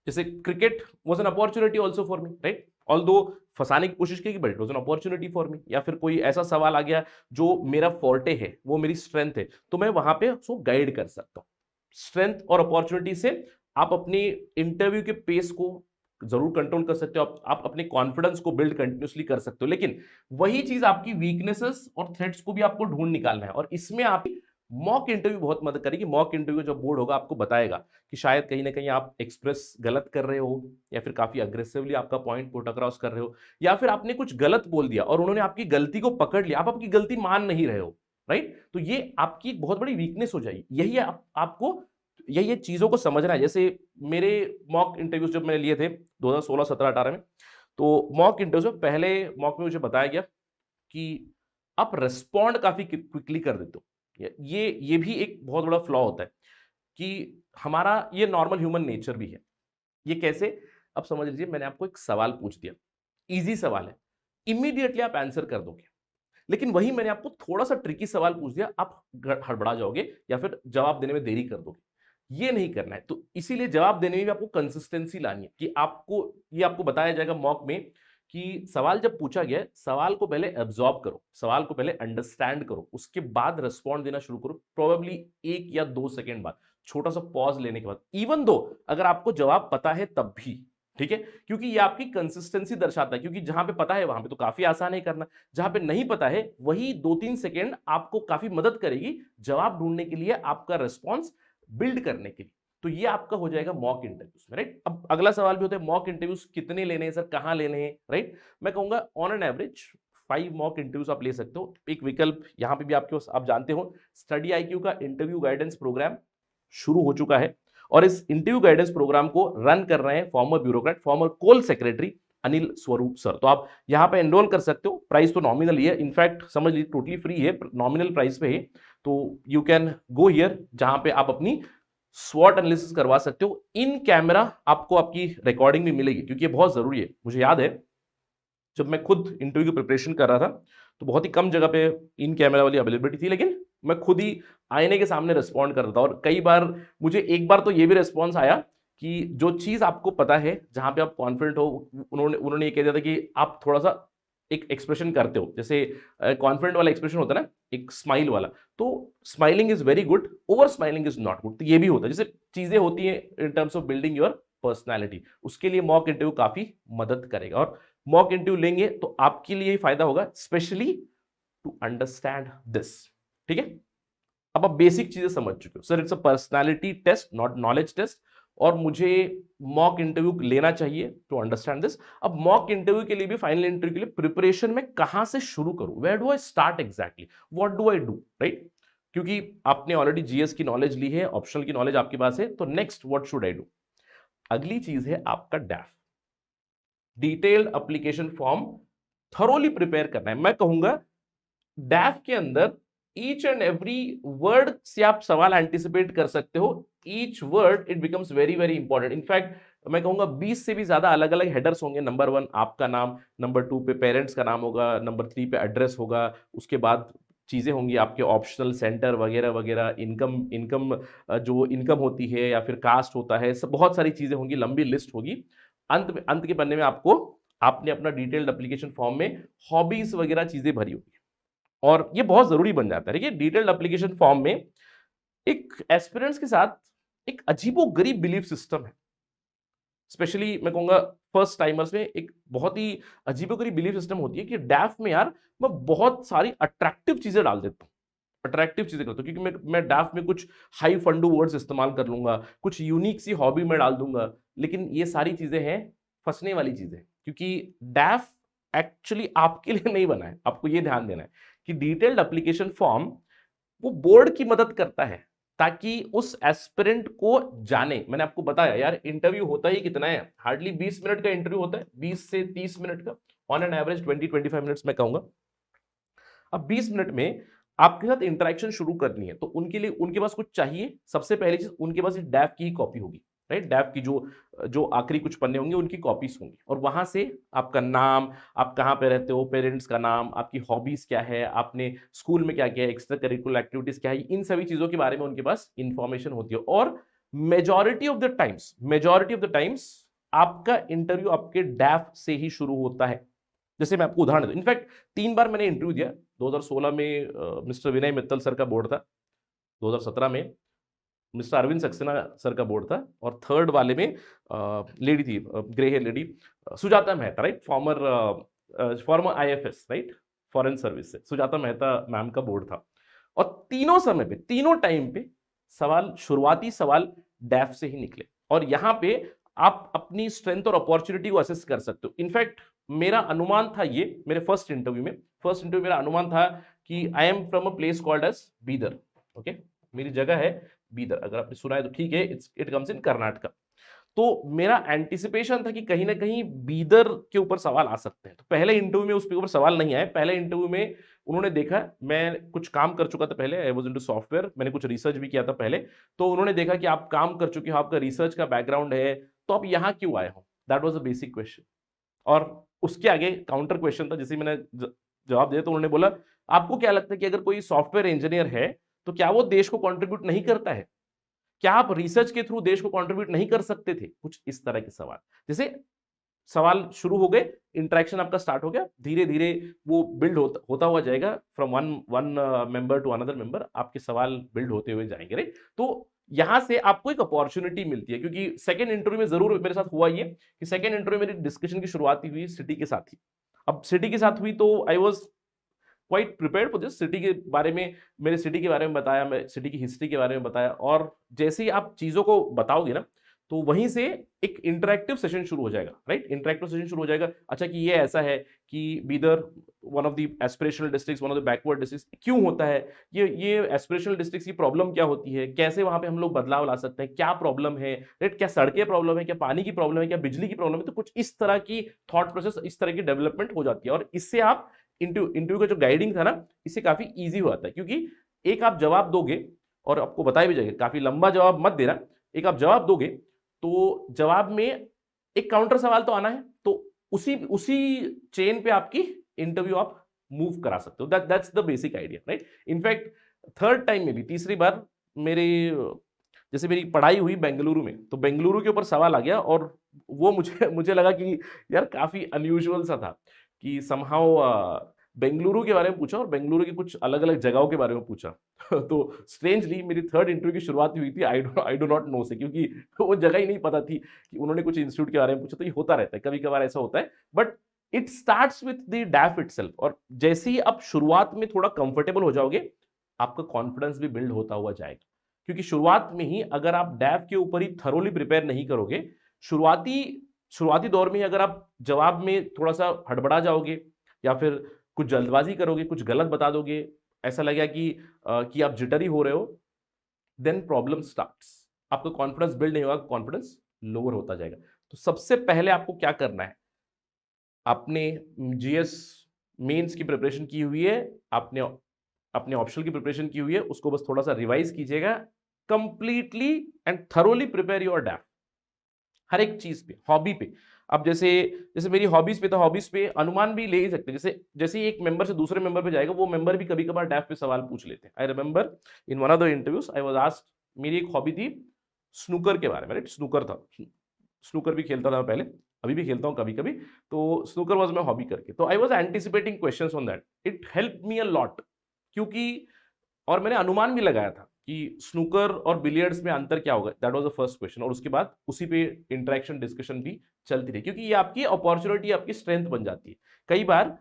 Speaker 2: जैसे cricket was an opportunity also for me, right? Although फंसाने की कोशिश की, but it was an opportunity for me. या फिर कोई ऐसा सवाल आ गया जो मेरा फॉर्टे है, वो मेरी स्ट्रेंथ है, तो मैं वहां पे उसको गाइड कर सकता हूँ। स्ट्रेंथ और अपॉर्चुनिटी से आप अपनी इंटरव्यू के पेस को जरूर कंट्रोल कर सकते हो, आप अपने कॉन्फिडेंस को बिल्ड कंटिन्यूसली कर सकते हो, लेकिन वही चीज आपकी वीकनेसेस और थ्रेट्स को भी आपको ढूंढ निकालना है। और इसमें आप मॉक इंटरव्यू बहुत मदद करेगी। मॉक इंटरव्यू जब बोर्ड होगा आपको बताएगा कि शायद कहीं ना कहीं आप एक्सप्रेस गलत कर रहे हो, या फिर काफी अग्रेसिवली आपका पॉइंट पुट अक्रॉस कर रहे हो, या फिर आपने कुछ गलत बोल दिया और उन्होंने आपकी गलती को पकड़ लिया, आप आपकी गलती मान नहीं रहे हो, राइट। तो ये आपकी एक बहुत बड़ी वीकनेस हो जाएगी। यही है आपको ये चीजों को समझना है। जैसे मेरे मॉक इंटरव्यूज जब मैंने लिए थे 2016, 17, 18 में, तो मॉक इंटरव्यूज में पहले मॉक में मुझे बताया गया कि आप रिस्पॉन्ड काफी क्विकली कर देते हो। ये भी एक बहुत बड़ा फ्लॉ होता है कि हमारा ये नॉर्मल ह्यूमन नेचर भी है। ये कैसे? अब समझ लीजिए, मैंने आपको एक सवाल पूछ दिया, इजी सवाल है, इमीडिएटली आप आंसर कर दोगे, लेकिन वही मैंने आपको थोड़ा सा ट्रिकी सवाल पूछ दिया, आप हड़बड़ा जाओगे या फिर जवाब देने में देरी कर दोगे। ये नहीं करना है। तो इसीलिए जवाब देने में भी आपको कंसिस्टेंसी लानी है कि आपको बताया जाएगा मॉक में कि सवाल जब पूछा गया है, सवाल को पहले एब्जॉर्ब करो, सवाल को पहले अंडरस्टैंड करो, उसके बाद रिस्पॉन्ड देना शुरू करो, प्रोबेबली 1 या 2 सेकेंड बाद, छोटा सा पॉज लेने के बाद, इवन दो अगर आपको जवाब पता है तब भी, ठीक है, क्योंकि ये आपकी कंसिस्टेंसी दर्शाता है। क्योंकि जहां पे पता है वहां पे तो काफी आसान है करना, जहां पे नहीं पता है वही 2-3 सेकेंड आपको काफी मदद करेगी जवाब ढूंढने के लिए, आपका रिस्पॉन्स बिल्ड करने के लिए। तो ये आपका हो जाएगा मॉक इंटरव्यूज में, राइट। अब अगला सवाल भी होता है, मॉक इंटरव्यूज कितने लेने हैं सर, कहां लेने हैं, राइट। मैं कहूंगा on an average 5 mock interviews आप ले सकते हो। एक विकल्प यहां पे भी आपके पास, आप जानते हो स्टडी आईक्यू का इंटरव्यू गाइडेंस प्रोग्राम शुरू हो चुका है, और इस इंटरव्यू गाइडेंस प्रोग्राम को रन कर रहे हैं former bureaucrat, former coal secretary Anil स्वरूप सर। तो आप यहां पे एनरोल कर सकते हो। प्राइस तो नॉमिनल ही है, इनफैक्ट समझ लीजिए टोटली फ्री है, नॉमिनल प्राइस पे है। तो यू कैन गो हियर, जहां पे आप अपनी स्वॉट एनालिसिस करवा सकते हो। इन कैमरा आपको आपकी रिकॉर्डिंग भी मिलेगी, क्योंकि ये बहुत जरूरी है। मुझे याद है जब मैं खुद इंटरव्यू की प्रिपरेशन कर रहा था, तो बहुत ही कम जगह पे इन कैमरा वाली अवेलेबिलिटी थी, लेकिन मैं खुद ही आईने के सामने रिस्पॉन्ड करता था। और कई बार मुझे एक बार तो ये भी रिस्पॉन्स आया कि जो चीज आपको पता है, जहां पे आप कॉन्फिडेंट हो, उन्होंने ये कह दिया था कि आप थोड़ा सा एक एक्सप्रेशन करते हो, जैसे कॉन्फिडेंट वाला एक्सप्रेशन होता है ना, एक स्माइल वाला, तो smiling is very good, over smiling is not good. तो ये भी होता है, जैसे चीजें होती हैं in terms of building your personality, उसके लिए मॉक इंटरव्यू काफी मदद करेगा। और मॉक इंटरव्यू लेंगे तो आपके लिए फायदा होगा, स्पेशली टू अंडरस्टैंड दिस, ठीक है। अब आप बेसिक चीजें समझ चुके हो, sir it's a personality test not knowledge test, और मुझे मॉक इंटरव्यू लेना चाहिए टू अंडरस्टैंड दिस। अब मॉक इंटरव्यू के लिए भी, फाइनल इंटरव्यू के लिए प्रिपरेशन में कहां से शुरू करूं, where do I start exactly, what do I do, right. क्योंकि आपने ऑलरेडी जीएस की नॉलेज ली है, ऑप्शनल की नॉलेज आपके पास है, तो next what should I do. अगली चीज है आपका DAF, detailed application form thoroughly prepare करना है। मैं कहूंगा डैफ के अंदर ईच एंड एवरी वर्ड से आप सवाल एंटिसिपेट कर सकते हो। Each word it becomes very very important. In fact मैं कहूंगा 20 से भी ज्यादा अलग अलग हेडर्स होंगे। नंबर 1 आपका नाम, नंबर 2 पे पेरेंट्स का नाम होगा, नंबर 3 पे एड्रेस होगा, उसके बाद चीजें होंगी आपके ऑप्शनल सेंटर वगैरह वगैरह, इनकम जो इनकम होती है या फिर कास्ट होता है, सब बहुत सारी चीजें होंगी, लंबी लिस्ट होगी। अंत के पन्ने में आपने अपना डिटेल्ड एप्लीकेशन फॉर्म में हॉबीज वगैरह चीजें भरी होगी, और ये बहुत जरूरी बन जाता है। देखिए डिटेल्ड एप्लीकेशन फॉर्म में एक एस्पिरेंट्स के साथ एक अजीबोगरीब बिलीफ सिस्टम है। स्पेशली मैं कहूंगा फर्स्ट टाइमर्स में एक बहुत ही अजीबोगरीब बिलीफ सिस्टम होती है कि डैफ में यार मैं बहुत सारी अट्रैक्टिव चीजें डाल देता हूँ, अट्रैक्टिव चीजें करता हूँ, क्योंकि मैं डैफ में कुछ हाई फंडू वर्ड्स इस्तेमाल कर लूंगा, कुछ यूनिक सी हॉबी में डाल दूंगा। लेकिन ये सारी चीजें हैं फंसने वाली चीजें, क्योंकि डैफ एक्चुअली आपके लिए नहीं बना है। आपको ये ध्यान देना है कि डिटेल्ड एप्लीकेशन फॉर्म वो बोर्ड की मदद करता है ताकि उस एस्पिरेंट को जाने। मैंने आपको बताया यार इंटरव्यू होता ही कितना है, हार्डली 20 मिनट का इंटरव्यू होता है, 20 से 30 मिनट का, ऑन एन एवरेज 20-25 मिनट्स मैं कहूंगा। अब 20 मिनट में आपके साथ इंटरेक्शन शुरू करनी है, तो उनके लिए उनके पास कुछ चाहिए। सबसे पहली चीज उनके पास डैफ की ही कॉपी होगी, राइट। डैफ की जो आखिरी कुछ पन्ने होंगे उनकी कॉपीज होंगी, और वहां से आपका नाम, आप कहाँ पे रहते हो, पेरेंट्स का नाम, आपकी हॉबीज क्या है, आपने स्कूल में क्या किया है, एक्स्ट्रा करिकुलर एक्टिविटीज क्या है, इन सभी चीजों के बारे में उनके पास इंफॉर्मेशन होती है। और मेजॉरिटी ऑफ द टाइम्स आपका इंटरव्यू आपके डैफ से ही शुरू होता है। जैसे मैं आपको उदाहरण दूं, इनफैक्ट 3 बार मैंने इंटरव्यू दिया। 2016 में मिस्टर विनय मित्तल सर का बोर्ड था, 2017 में मिस्टर अरविंद सक्सेना सर का बोर्ड था, और थर्ड वाले में लेडी थी, grey hair lady, Sujata Mehta, right, former IFS, right, foreign service से सुजाता मेहता मैम का बोर्ड था। और तीनों समय पे, तीनों टाइम पे सवाल, शुरुआती सवाल डैफ से ही निकले, और यहां पे आप अपनी स्ट्रेंथ और अपॉर्चुनिटी को असेस कर सकते हो। इनफैक्ट मेरा अनुमान था ये, मेरे फर्स्ट इंटरव्यू मेरा अनुमान था कि I am from a place called as Bidar. Okay, मेरी जगह है बीदर, अगर आपने सुना है तो ठीक है, इट कम्स इन कर्नाटका। तो मेरा एंटिसिपेशन था कि कहीं ना कहीं बीदर के ऊपर सवाल आ सकते हैं। तो पहले इंटरव्यू में उस ऊपर सवाल नहीं आए। पहले इंटरव्यू में उन्होंने देखा, मैं कुछ काम कर चुका था पहले, आई वाज इनटू सॉफ्टवेयर, मैंने कुछ रिसर्च भी किया था पहले, तो उन्होंने देखा कि आप काम कर चुके हो, आपका रिसर्च का बैकग्राउंड है, तो आप यहाँ क्यों आए हो, that was a basic question. और उसके आगे काउंटर क्वेश्चन था, जैसे मैंने जवाब दिया तो उन्होंने बोला, आपको क्या लगता है कि अगर कोई सॉफ्टवेयर इंजीनियर है तो क्या वो देश को कंट्रीब्यूट नहीं करता है, क्या आप रिसर्च के थ्रू देश को कंट्रीब्यूट नहीं कर सकते थे, कुछ इस तरह के सवाल। जैसे सवाल शुरू हो गए, इंटरेक्शन आपका स्टार्ट हो गया, धीरे धीरे वो बिल्ड होता हुआ जाएगा, from one member to another member, आपके सवाल बिल्ड होते हुए जाएंगे, राइट। तो यहां से आपको एक अपॉर्चुनिटी मिलती है, क्योंकि सेकंड इंटरव्यू में जरूर मेरे साथ हुआ ये कि सेकंड इंटरव्यू मेरी डिस्कशन की शुरुआत हुई सिटी के साथ ही। अब सिटी के साथ हुई तो I was quite prepared for this. City के बारे में, मेरे सिटी के बारे में बताया, मैं सिटी की हिस्ट्री के बारे में बताया, और जैसे ही आप चीजों को बताओगे ना, तो वहीं से एक इंटरेक्टिव सेशन शुरू हो जाएगा, राइट, इंटरेक्टिव सेशन शुरू हो जाएगा। अच्छा, कि ये ऐसा है कि Bidar one of the aspirational districts, one of the backward districts क्यों होता है, ये एस्पिरेशनल डिस्ट्रिक्ट्स की प्रॉब्लम क्या होती है, कैसे वहां पे हम लोग बदलाव ला सकते हैं, क्या प्रॉब्लम है, राइट, क्या सड़कें प्रॉब्लम है, क्या पानी की प्रॉब्लम है, क्या बिजली की प्रॉब्लम है। तो कुछ इस तरह की थॉट प्रोसेस, इस तरह की डेवलपमेंट हो जाती है, और इससे आप इंटरव्यू का जो गाइडिंग था ना, इससे काफी ईजी हो जाता है। क्योंकि एक आप जवाब दोगे, और आपको बताया भी जाएगा, काफी लंबा जवाब मत देना, एक आप जवाब दोगे तो जवाब में एक काउंटर सवाल तो आना है, तो उसी उसी चेन पे आपकी इंटरव्यू आप मूव करा सकते हो। That's the basic idea, right. In fact third time में भी, तीसरी बार मेरे, जैसे मेरी पढ़ाई हुई बेंगलुरु में, तो बेंगलुरु के ऊपर सवाल आ गया, और वो मुझे मुझे लगा कि यार काफी अनयूजुअल सा था, कि समहाउ बेंगलुरु के बारे में पूछा, और बेंगलुरु की कुछ अलग अलग जगहों के बारे में पूछा। तो स्ट्रेंजली मेरी थर्ड इंटरव्यू की शुरुआत हुई थी आई डो नॉट नो से, क्योंकि वो जगह ही नहीं पता थी, कि उन्होंने कुछ इंस्टीट्यूट के बारे में पूछा। तो ये होता रहता है, कभी कभार ऐसा होता है, but it starts with the डैफ itself. और जैसे ही आप शुरुआत में थोड़ा कंफर्टेबल हो जाओगे, आपका कॉन्फिडेंस भी बिल्ड होता हुआ जाएगा। क्योंकि शुरुआत में ही अगर आप डैफ के ऊपर ही थरोली प्रिपेयर नहीं करोगे, शुरुआती शुरुआती दौर में ही अगर आप जवाब में थोड़ा सा हड़बड़ा जाओगे, या फिर कुछ जल्दबाजी करोगे, कुछ गलत बता दोगे, ऐसा लगेगा कि आप जिटरी हो रहे हो, देन प्रॉब्लम स्टार्ट्स। आपका कॉन्फिडेंस बिल्ड नहीं होगा, कॉन्फिडेंस लोअर होता जाएगा। तो सबसे पहले आपको क्या करना है, आपने जीएस मेंस की प्रिपरेशन की हुई है, आपने अपने ऑप्शनल की प्रिपरेशन की हुई है, उसको बस थोड़ा सा रिवाइज कीजिएगा, completely and thoroughly prepare your DAF, हर एक चीज पे, हॉबी पे। अब जैसे जैसे मेरी हॉबीज पे, तो हॉबीज पे अनुमान भी ले ही सकते हैं। जैसे जैसे ही एक मेंबर से दूसरे मेंबर पे जाएगा, वो मेंबर भी कभी कभार डैफ पे सवाल पूछ लेते हैं। I remember in one of the interviews I was asked, मेरी एक हॉबी थी स्नूकर के बारे में, राइट, स्नूकर था, स्नूकर भी खेलता था मैं पहले, अभी भी खेलता हूँ कभी कभी। तो स्नूकर वाज माय हॉबी करके, तो I was anticipating questions on that, it help me a lot. क्योंकि, और मैंने अनुमान भी लगाया था कि स्नूकर और बिलियर्ड्स में अंतर क्या होगा, that was the first question, और उसके बाद उसी पे इंटरेक्शन डिस्कशन भी चलती रही, क्योंकि ये आपकी अपॉर्चुनिटी, आपकी स्ट्रेंथ बन जाती है। कई बार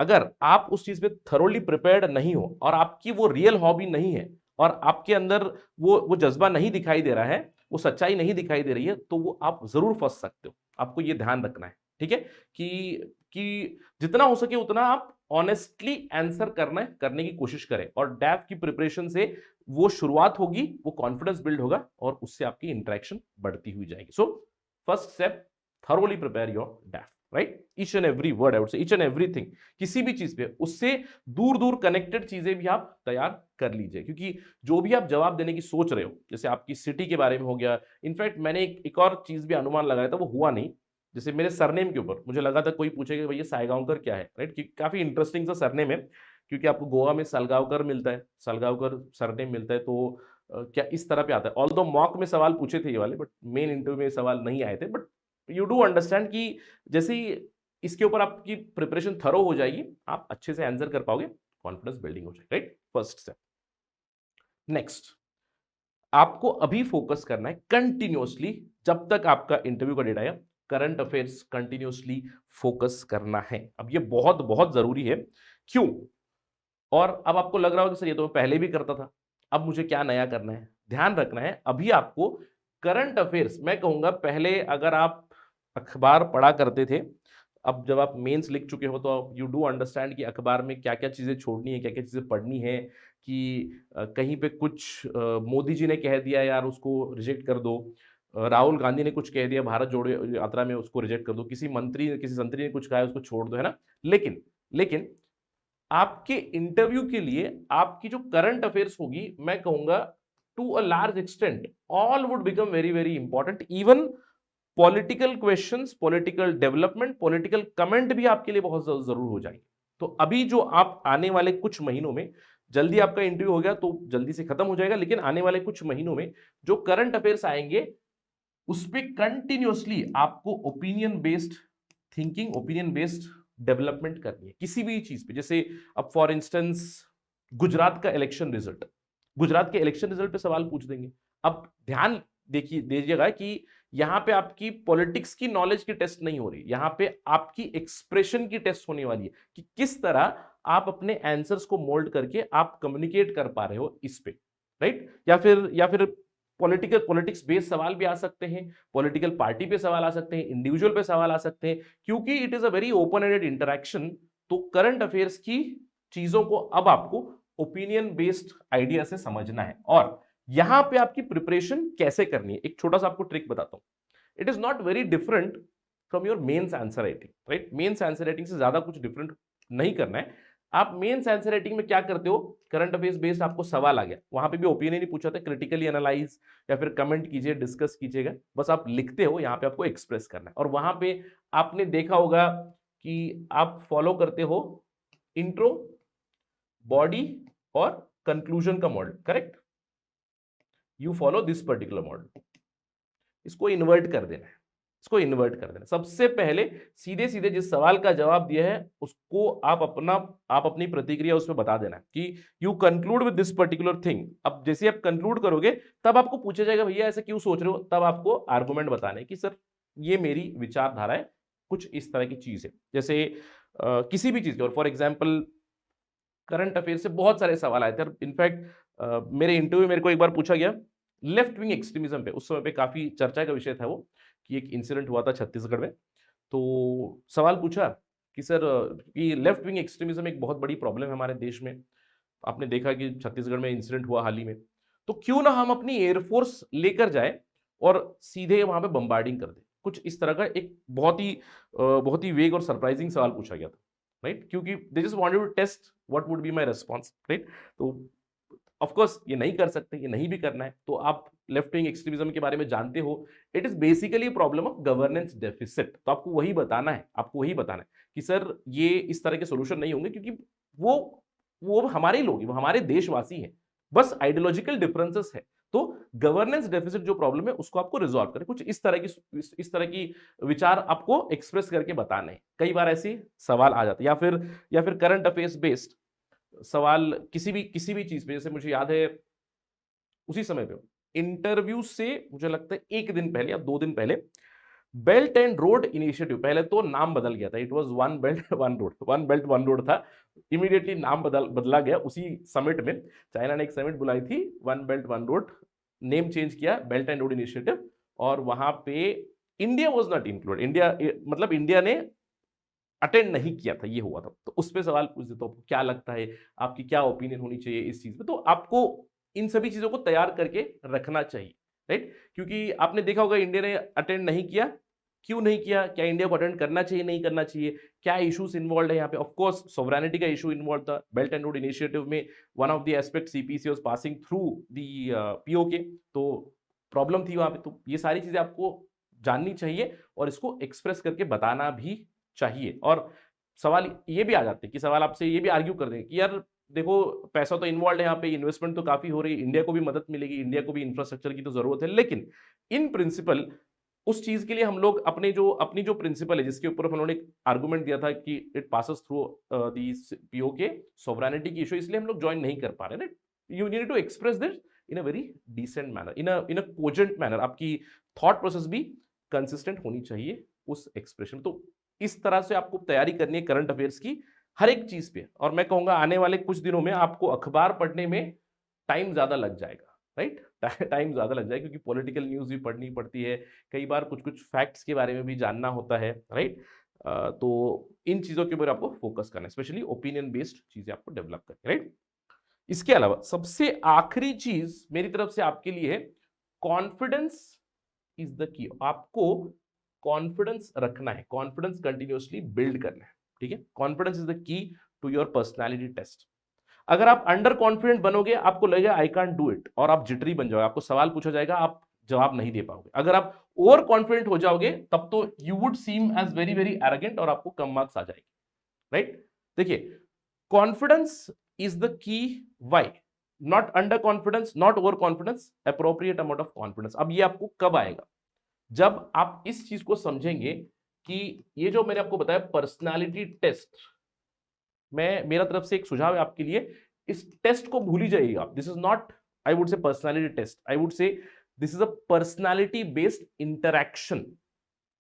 Speaker 2: अगर आप उस चीज पे थरोली प्रिपेयर्ड नहीं हो, और आपकी वो रियल हॉबी नहीं है, और आपके अंदर वो जज्बा नहीं दिखाई दे रहा है, वो सच्चाई नहीं दिखाई दे रही है, तो वो आप जरूर फंस सकते हो। आपको ये ध्यान रखना है, ठीक है, कि जितना हो सके उतना आप ऑनेस्टली आंसर करने की कोशिश करें, और डैफ की प्रिपरेशन से वो शुरुआत होगी, वो कॉन्फिडेंस बिल्ड होगा, और उससे आपकी इंटरेक्शन बढ़ती हुई जाएगी। So first step, thoroughly prepare your डैफ, right, each and every word, I would से ईच एंड एवरीथिंग, किसी भी चीज पे उससे दूर दूर कनेक्टेड चीजें भी आप तैयार कर लीजिए। क्योंकि जो भी आप जवाब देने की सोच रहे हो, जैसे आपकी सिटी के बारे में हो गया, इनफैक्ट मैंने एक और चीज भी अनुमान लगाया था, वो हुआ नहीं। जैसे मेरे सरनेम के ऊपर मुझे लगा था कोई पूछेगा भैया सायगांवकर क्या है, राइट, काफी इंटरेस्टिंग सा सरनेम है, क्योंकि आपको गोवा में सलगांवकर मिलता है, सलगांवकर सरनेम मिलता है, तो क्या इस तरह पे आता है। ऑल्दो मॉक में सवाल पूछे थे ये वाले, बट मेन इंटरव्यू में सवाल नहीं आए थे। बट यू डू अंडरस्टैंड कि जैसे ही इसके ऊपर आपकी प्रिपरेशन थरो हो जाएगी, आप अच्छे से आंसर कर पाओगे, कॉन्फिडेंस बिल्डिंग हो जाएगी, राइट, फर्स्ट स्टेप। नेक्स्ट, आपको अभी फोकस करना है कंटिन्यूअसली, जब तक आपका इंटरव्यू का डेट आया, करंट अफेयर्स कंटिन्यूअसली फोकस करना है। अब ये बहुत बहुत जरूरी है। क्यों? और अब आपको लग रहा होगा कि सर ये तो मैं पहले भी करता था, अब मुझे क्या नया करना है? ध्यान रखना है, अभी आपको करंट अफेयर्स, मैं कहूंगा पहले अगर आप अखबार पढ़ा करते थे, अब जब आप मेंस लिख चुके हो तो यू डू अंडरस्टैंड कि अखबार में क्या क्या चीजें छोड़नी है, क्या क्या चीजें पढ़नी है, कि कहीं पे कुछ मोदी जी ने कह दिया यार उसको रिजेक्ट कर दो, राहुल गांधी ने कुछ कह दिया भारत जोड़ो यात्रा में, उसको रिजेक्ट कर दो, किसी संतरी ने कुछ कहा है उसको छोड़ दो, है ना। लेकिन लेकिन आपके इंटरव्यू के लिए आपकी जो करंट अफेयर्स होगी, मैं कहूंगा to a large extent all would become very very important. Even political questions, political development, political comment भी आपके लिए बहुत जरूर हो जाएंगे। तो अभी जो आप आने वाले कुछ महीनों में, जल्दी आपका इंटरव्यू हो गया तो जल्दी से खत्म हो जाएगा, लेकिन आने वाले कुछ महीनों में जो करंट अफेयर्स आएंगे उस पर कंटिन्यूअसली आपको opinion based thinking, opinion based development करनी है किसी भी चीज पे। जैसे अब फॉर इंस्टेंस गुजरात का इलेक्शन रिजल्ट, गुजरात के इलेक्शन रिजल्ट पे सवाल पूछ देंगे। अब ध्यान दीजिएगा कि यहां पे आपकी पॉलिटिक्स की नॉलेज की टेस्ट नहीं हो रही, यहां पे आपकी एक्सप्रेशन की टेस्ट होने वाली है कि किस तरह आप अपने आंसर्स को मोल्ड करके आप कम्युनिकेट कर पा रहे हो इस पे, राइट। या फिर पॉलिटिक्स बेस्ड सवाल भी आ सकते हैं, पॉलिटिकल पार्टी पे सवाल आ सकते हैं, इंडिविजुअल पे सवाल आ सकते हैं, क्योंकि it is a very open ended interaction. तो करंट अफेयर्स की चीजों को अब आपको ओपिनियन बेस्ड आइडिया से समझना है। और यहां पे आपकी प्रिपरेशन कैसे करनी है, एक छोटा सा आपको ट्रिक बताता हूं। It is not very different from your mains answer writing, right. Mains answer writing से ज्यादा कुछ डिफरेंट नहीं करना है। आप मेंस आंसर राइटिंग में क्या करते हो, करंट अफेयर्स बेस्ड आपको सवाल आ गया, वहां पे भी ओपिनियन ही पूछा था, क्रिटिकली एनालाइज या फिर कमेंट कीजिए, डिस्कस कीजिएगा, बस आप लिखते हो, यहाँ पे आपको एक्सप्रेस करना है। और वहां पे आपने देखा होगा कि आप फॉलो करते हो इंट्रो, बॉडी और कंक्लूजन का model, correct. You follow this particular model. इसको इन्वर्ट कर देना है, इसको इन्वर्ट कर देना। सबसे पहले सीधे सीधे जिस सवाल का जवाब दिया है उसको आप अपनी प्रतिक्रिया उसमें बता देना कि you conclude with this particular thing. अब जैसे आप कंक्लूड करोगे तब आपको पूछा जाएगा भैया ऐसे क्यों सोच रहे हो, तब आपको आर्गुमेंट बताने कि सर ये मेरी विचारधारा है, कुछ इस तरह की चीज है। जैसे किसी भी चीज के, और फॉर एग्जाम्पल करंट अफेयर से बहुत सारे सवाल आए थे। इनफैक्ट मेरे इंटरव्यू मेरे को एक बार पूछा गया लेफ्ट विंग एक्सट्रीमिज्म पे, उस समय पे काफी चर्चा का विषय था वो, कि एक इंसिडेंट हुआ था छत्तीसगढ़ में। तो सवाल पूछा कि सर कि लेफ्ट विंग एक्सट्रीमिज्म एक बहुत बड़ी प्रॉब्लम है हमारे देश में, आपने देखा कि छत्तीसगढ़ में इंसिडेंट हुआ हाल ही में, तो क्यों ना हम अपनी एयरफोर्स लेकर जाए और सीधे वहां पे बम्बार्डिंग कर दे। कुछ इस तरह का एक बहुत ही वेग और सरप्राइजिंग सवाल पूछा गया था, राइट। क्योंकि they just wanted to test what would be my response, right. तो ऑफ कोर्स ये नहीं कर सकते, ये नहीं भी करना है। तो आप लेफ्ट विंग एक्सट्रीमिज्म के बारे में जानते हो, it is basically problem of governance deficit. तो आपको वही बताना है, आपको वही बताना है कि सर ये इस तरह के सोल्यूशन नहीं होंगे, क्योंकि वो हमारे ही लोग हैं, वो हमारे देशवासी हैं, बस आइडियोलॉजिकल डिफरेंसेस है। तो गवर्नेंस डेफिसिट जो प्रॉब्लम है उसको आपको रिजॉल्व करें, कुछ इस तरह की विचार आपको एक्सप्रेस करके बताने हैं। कई बार ऐसे सवाल आ जाते हैं, या फिर करंट अफेयर्स बेस्ड सवाल किसी भी चीज पे। जैसे मुझे याद है उसी समय पे इंटरव्यू से मुझे लगता है एक दिन पहले या 2 दिन पहले बेल्ट एंड रोड इनिशिएटिव, पहले तो नाम बदल गया था, it was one belt one road, one belt one road था। इमीडिएटली नाम बदला गया उसी समिट में, चाइना ने एक समिट बुलाई थी, one belt one road, name change किया बेल्ट एंड रोड इनिशिएटिव। और वहां पे इंडिया वाज नॉट इंक्लूडेड, मतलब इंडिया ने अटेंड नहीं किया था, ये हुआ था। तो उस पर सवाल पूछ देता हूँ, क्या लगता है, आपकी क्या ओपिनियन होनी चाहिए इस चीज पे। तो आपको इन सभी चीजों को तैयार करके रखना चाहिए, राइट। क्योंकि आपने देखा होगा इंडिया ने अटेंड नहीं किया, क्यों नहीं किया, क्या इंडिया को अटेंड करना चाहिए नहीं करना चाहिए, क्या इश्यूज इन्वॉल्व है यहाँ पे। ऑफ कोर्स सोवरेनिटी का इशू इन्वॉल्व था बेल्ट एंड रोड इनिशिएटिव में, one of the aspect CPC was passing through the PoK, तो प्रॉब्लम थी वहां पे। तो ये सारी चीजें आपको जाननी चाहिए और इसको एक्सप्रेस करके बताना भी चाहिए। और सवाल ये भी आ जाते हैं कि सवाल आपसे ये भी आर्ग्यू कर देंगे कि यार देखो पैसा तो इन्वॉल्व है यहाँ पे, इन्वेस्टमेंट तो काफी हो रही है, इंडिया को भी मदद मिलेगी, इंडिया को भी इंफ्रास्ट्रक्चर की तो जरूरत है, लेकिन इन प्रिंसिपल उस चीज के लिए हम लोग अपनी जो प्रिंसिपल है जिसके ऊपर हम लोगों ने आर्गुमेंट दिया था कि it passes through the PoK sovereignty की इशू, इसलिए हम लोग ज्वाइन नहीं कर पा रहे ना। You need to express this in a very decent manner, in a cogent manner. आपकी थॉट प्रोसेस भी कंसिस्टेंट होनी चाहिए उस एक्सप्रेशन। तो इस तरह से आपको तैयारी करनी है करंट अफेयर्स की हर एक चीज पे। और मैं कहूंगा आने वाले कुछ दिनों में आपको अखबार पढ़ने में टाइम ज्यादा लग जाएगा, राइट। टाइम ज्यादा लग जाएगा क्योंकि पॉलिटिकल न्यूज भी पढ़नी पड़ती है, कई बार कुछ कुछ फैक्ट्स के बारे में भी जानना होता है, राइट। तो इन चीजों के ऊपर आपको फोकस करना है, स्पेशली ओपिनियन बेस्ड चीजें आपको डेवलप करनी है, राइट। इसके अलावा सबसे आखिरी चीज मेरी तरफ से आपके लिए है कॉन्फिडेंस इज द की। आपको कॉन्फिडेंस रखना है, कॉन्फिडेंस कंटिन्यूअसली बिल्ड करना है, ठीक है। Confidence is the key to your personality test. अगर आप अंडर कॉन्फिडेंट बनोगे, आपको लगेगा आई कांट डू इट, और आप जिटरी बन जाओगे, आपको सवाल पूछा जाएगा, आप जवाब नहीं दे पाओगे। अगर आप ओवर कॉन्फिडेंट हो जाओगे तब तो you would seem as very very arrogant और आपको कम मार्क्स आ जाएंगे, राइट। देखिए, confidence is the key, why not under confidence, not over confidence, appropriate amount of confidence. अब ये आपको कब आएगा? जब आप इस चीज को समझेंगे कि ये जो मैंने आपको बताया पर्सनालिटी टेस्ट, मैं मेरा तरफ से एक सुझाव है आपके लिए, इस टेस्ट को भूल ही जाइएगा। This is not, I would say personality test, I would say this is a personality based interaction.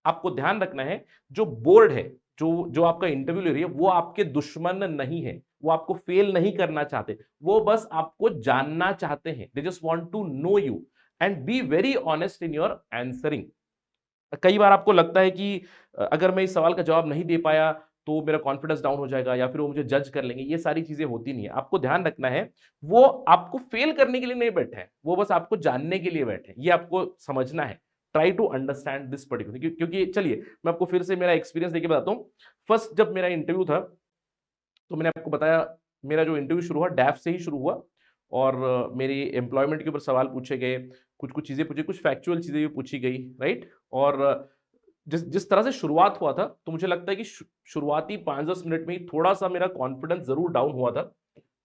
Speaker 2: आपको ध्यान रखना है, जो बोर्ड है, जो जो आपका इंटरव्यू ले रही है, वो आपके दुश्मन नहीं है, वो आपको फेल नहीं करना चाहते, वो बस आपको जानना चाहते हैं। They just want to know you and be very honest in your answering. कई बार आपको लगता है कि अगर मैं इस सवाल का जवाब नहीं दे पाया तो मेरा कॉन्फिडेंस डाउन हो जाएगा या फिर वो मुझे जज कर लेंगे। ये सारी चीजें होती नहीं है। आपको ध्यान रखना है, वो आपको फेल करने के लिए नहीं बैठे हैं, वो बस आपको जानने के लिए बैठे हैं। ये आपको समझना है। Try to understand this particular, क्योंकि चलिए मैं आपको फिर से मेरा एक्सपीरियंस देके बताता हूँ। फर्स्ट जब मेरा इंटरव्यू था, तो मैंने आपको बताया मेरा जो इंटरव्यू शुरू हुआ डैफ से ही शुरू हुआ, और मेरी एम्प्लॉयमेंट के ऊपर सवाल पूछे गए, कुछ कुछ चीजें पूछी, कुछ फैक्चुअल चीजें भी पूछी गई, राइट। और जिस जिस तरह से शुरुआत हुआ था, तो मुझे लगता है कि शुरुआती 5-10 मिनट में ही थोड़ा सा मेरा कॉन्फिडेंस जरूर डाउन हुआ था,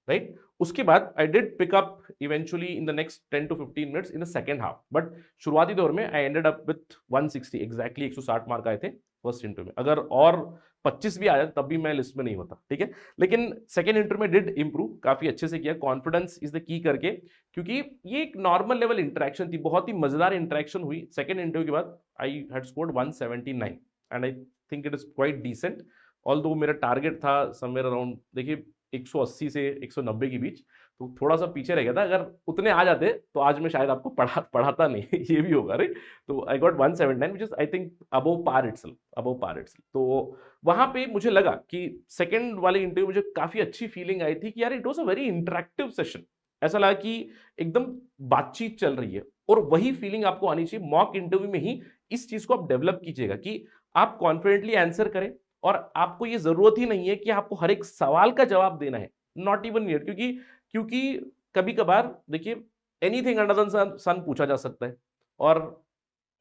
Speaker 2: राइट। उसके बाद I did pick up eventually in the next 10 to 15 minutes in the second half, but शुरुआती दौर में I ended up with 160, exactly 160 mark आए थे फर्स्ट इंटरव्यू में। अगर और 25 भी आ जाए तब भी मैं लिस्ट में नहीं होता, ठीक है। लेकिन सेकंड इंटरव्यू में डिड इंप्रूव, काफी अच्छे से किया, कॉन्फिडेंस इज द की करके, क्योंकि ये एक नॉर्मल लेवल इंटरेक्शन थी, बहुत ही मजेदार इंटरेक्शन हुई। सेकंड इंटरव्यू के बाद I had scored 179 and I think it is quite decent, although मेरा टारगेट था समवेयर अराउंड, देखिए 180 से 190 के बीच, तो थोड़ा सा पीछे रह गया था। अगर उतने आ जाते तो आज मैं शायद आपको पढ़ाता नहीं। ये भी होगा, राइट। तो I got 179 which is I think above par itself, above par itself. तो वहां पे मुझे लगा कि सेकंड वाले इंटरव्यू मुझे काफी अच्छी फीलिंग आई थी कि यार it was a very interactive session. ऐसा लगा कि एकदम बातचीत चल रही है, और वही फीलिंग आपको आनी चाहिए मॉक इंटरव्यू में ही। इस चीज को आप डेवलप कीजिएगा कि आप कॉन्फिडेंटली आंसर करें, और आपको ये जरूरत ही नहीं है कि आपको हर एक सवाल का जवाब देना है, नॉट इवन नियर, क्योंकि क्योंकि कभी कभार देखिए एनीथिंग अंडर द सन पूछा जा सकता है, और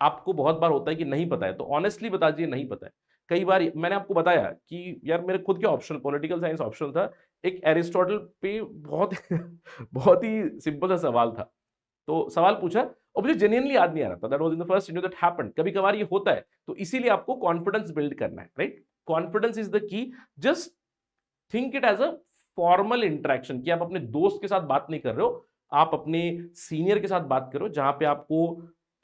Speaker 2: आपको बहुत बार होता है कि नहीं पता है, तो ऑनेस्टली बता दीजिए नहीं पता है। कई बार मैंने आपको बताया कि यार मेरे खुद के ऑप्शन, पॉलिटिकल साइंस ऑप्शन था, एक एरिस्टोटल पे बहुत बहुत ही सिंपल सा सवाल था, तो सवाल पूछा और मुझे जेन्युइनली याद नहीं आ रहा था। That was in the first interview that happened. कभी कभार ये होता है, तो इसीलिए आपको कॉन्फिडेंस बिल्ड करना है, right. Confidence is the key. Just think it as a formal interaction, कि आप अपने दोस्त के साथ बात नहीं कर रहे हो, आप अपने सीनियर के साथ बात करो, जहां पे आपको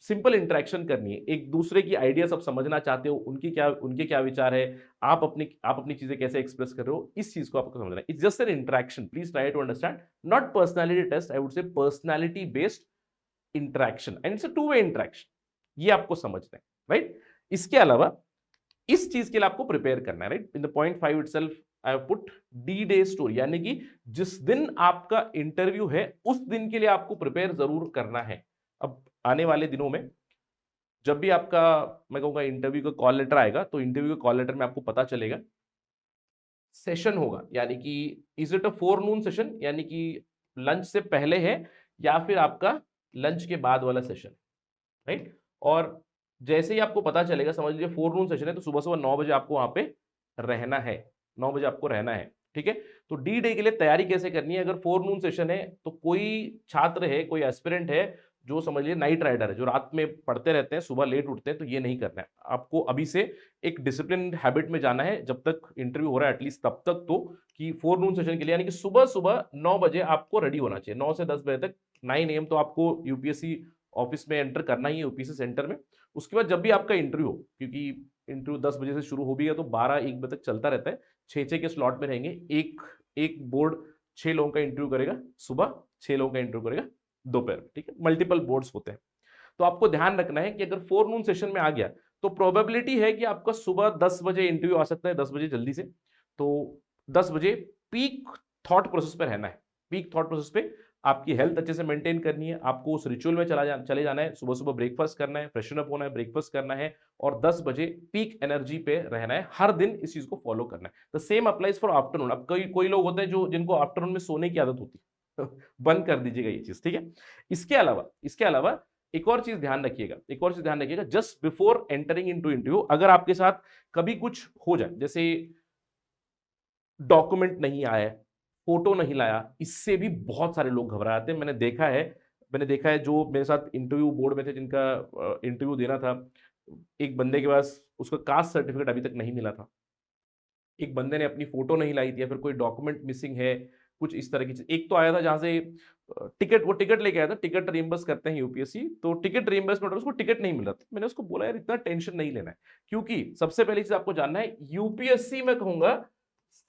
Speaker 2: सिंपल इंटरेक्शन करनी है, एक दूसरे की आइडियाज आप समझना चाहते हो, उनके क्या विचार है, आप अपनी चीजें कैसे एक्सप्रेस कर रहे हो, इस चीज को आपको समझना है। It's just an interaction, please try to understand, not personality test, I would say personality based interaction, and it's a two way interaction. ये आपको समझना है, राइट। इसके अलावा इस चीज के लिए आपको प्रिपेयर करना है, right. In the point 5 itself I have put D day story, यानी कि जिस दिन आपका इंटरव्यू है उस दिन के लिए आपको प्रिपेयर जरूर करना है। अब आने वाले दिनों में जब भी आपका, मैं कहूंगा, इंटरव्यू का कॉल लेटर आएगा, तो इंटरव्यू के कॉल लेटर में आपको पता चलेगा सेशन होगा, यानी कि इज इट अ फोरनून सेशन, यानी कि लंच से पहले है या फिर आपका लंच के बाद वाला सेशन, राइट। और जैसे ही आपको पता चलेगा, समझ लीजिए फोरनून सेशन है, तो सुबह सुबह 9 बजे आपको वहां पे रहना है, 9 बजे आपको रहना है, ठीक है। तो डी डे के लिए तैयारी कैसे करनी है? अगर फोरनून सेशन है तो कोई छात्र है, कोई एस्पिरेंट है जो समझ लीजिए नाइट राइडर है, जो रात में पढ़ते रहते हैं, सुबह लेट उठते हैं, तो ये नहीं करना है। आपको अभी से एक डिसिप्लिन हैबिट में जाना है, जब तक इंटरव्यू हो रहा है एटलीस्ट तब तक तो, कि फोरनून सेशन के लिए, यानी कि सुबह सुबह 9 बजे आपको रेडी होना चाहिए, 9 से 10 बजे तक, 9 AM तो आपको यूपीएससी ऑफिस में एंटर करना ही है, यूपीएससी सेंटर में। उसके बाद जब भी आपका इंटरव्यू हो, क्योंकि इंटरव्यू 10 बजे से शुरू हो भी गया तो 12-1 बजे तक चलता रहता है, 6-6 के स्लॉट में रहेंगे। एक बोर्ड 6 लोगों का इंटरव्यू करेगा सुबह, 6 लोगों का इंटरव्यू करेगा दोपहर में, ठीक है, मल्टीपल बोर्ड्स होते हैं। तो आपको ध्यान रखना है कि अगर फोरनून सेशन में आ गया तो प्रोबेबिलिटी है कि आपका सुबह 10 बजे इंटरव्यू आ सकता है, 10 बजे जल्दी से। तो 10 बजे पीक थॉट प्रोसेस पे रहना है, पीक थॉट प्रोसेस पे आपकी हेल्थ अच्छे से मेंटेन करनी है, आपको उस रिचुअल में चले जाना है, सुबह सुबह ब्रेकफास्ट करना है, फ्रेशन अप होना है, ब्रेकफास्ट करना है, और 10 बजे पीक एनर्जी पे रहना है। हर दिन इस चीज को फॉलो करना है। The same applies for afternoon. अब कोई लोग होते हैं जो जिनको आफ्टरनून में सोने की आदत होती है बंद कर दीजिएगा ये चीज, ठीक है। इसके अलावा एक और चीज ध्यान रखिएगा, just before entering into interview, अगर आपके साथ कभी कुछ हो जाए, जैसे डॉक्यूमेंट नहीं आया, फोटो नहीं लाया, इससे भी बहुत सारे लोग घबरा जाते हैं। मैंने देखा है जो मेरे साथ इंटरव्यू बोर्ड में थे, जिनका इंटरव्यू देना था, एक बंदे के पास उसका कास्ट सर्टिफिकेट अभी तक नहीं मिला था, एक बंदे ने अपनी फोटो नहीं लाई थी, या फिर कोई डॉक्यूमेंट मिसिंग है, कुछ इस तरह की चीज। एक तो आया था जहां से वो टिकट लेके आया था, टिकट रिइंबर्स करते हैं यूपीएससी, तो टिकट रिइंबर्समेंट, उसको टिकट नहीं मिल रहा था। मैंने उसको बोला यार इतना टेंशन नहीं लेना है, क्योंकि सबसे पहली चीज आपको जानना है, यूपीएससी में कहूंगा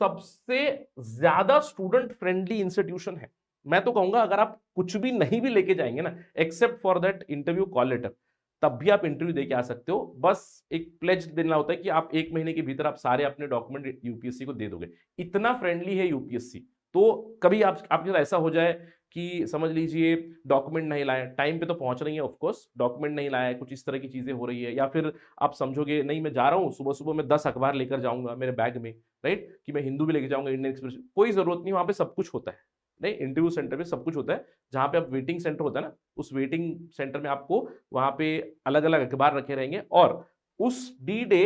Speaker 2: सबसे ज्यादा स्टूडेंट फ्रेंडली इंस्टीट्यूशन है। मैं तो कहूंगा अगर आप कुछ भी नहीं भी लेके जाएंगे ना, except for that interview call letter, तब भी आप इंटरव्यू देके आ सकते हो। बस एक प्लेज देना होता है कि आप 1 महीने के भीतर आप सारे अपने डॉक्यूमेंट यूपीएससी को दे दोगे। इतना फ्रेंडली है यूपीएससी। तो कभी आपके साथ ऐसा हो जाए कि समझ लीजिए डॉक्यूमेंट नहीं लाए, टाइम पे तो पहुंच रही है ऑफकोर्स, डॉक्यूमेंट नहीं लाया, कुछ इस तरह की चीजें हो रही है, या फिर आप समझोगे नहीं मैं जा रहा हूँ सुबह सुबह, मैं 10 अखबार लेकर जाऊंगा मेरे बैग में, राइट, कि मैं हिंदू भी लेके जाऊंगा, इंडियन एक्सप्रेस, कोई जरूरत नहीं, वहां पे सब कुछ होता है। नहीं, इंटरव्यू सेंटर पे सब कुछ होता है। जहां पे आप वेटिंग सेंटर होता है ना, उस वेटिंग सेंटर में आपको वहां पे अलग अलग अखबार रखे रहेंगे, और उस D day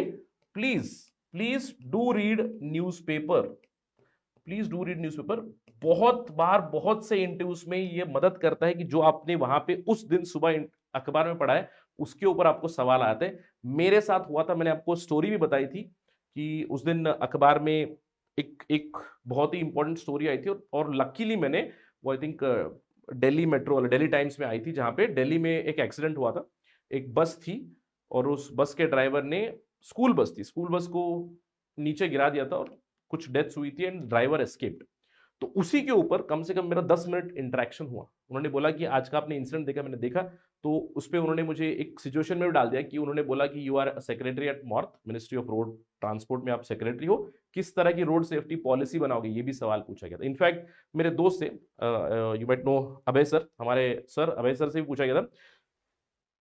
Speaker 2: please please do read newspaper, please do read newspaper. बहुत बार बहुत से इंटरव्यूज में ये मदद करता है कि जो आपने वहां पे उस दिन सुबह अखबार में पढ़ा है उसके ऊपर आपको सवाल आते हैं। मेरे साथ हुआ था, मैंने आपको स्टोरी भी बताई थी कि उस दिन अखबार में एक बहुत ही इंपॉर्टेंट स्टोरी आई थी, और लकीली मैंने वो आई थिंक दिल्ली मेट्रो वाला दिल्ली टाइम्स में आई थी, जहां पे दिल्ली में एक एक्सीडेंट हुआ था। एक बस थी और उस बस के ड्राइवर ने, स्कूल बस को नीचे गिरा दिया था, और कुछ डेथ्स हुई थी एंड ड्राइवर एस्केप्ड। तो उसी के ऊपर कम से कम मेरा 10 मिनट इंटरेक्शन हुआ। उन्होंने बोला कि आज का आपने इंसिडेंट देखा, मैंने देखा, तो उस पर उन्होंने मुझे एक सिचुएशन में भी डाल दिया कि उन्होंने बोला कि you are secretary at MoRTH, ministry of road transport में आप सेक्रेटरी हो, किस तरह की रोड सेफ्टी पॉलिसी बनाओगे, ये भी सवाल पूछा गया था। इनफैक्ट मेरे दोस्त से, you might know Abhay sir, हमारे सर अभय सर से भी पूछा गया था,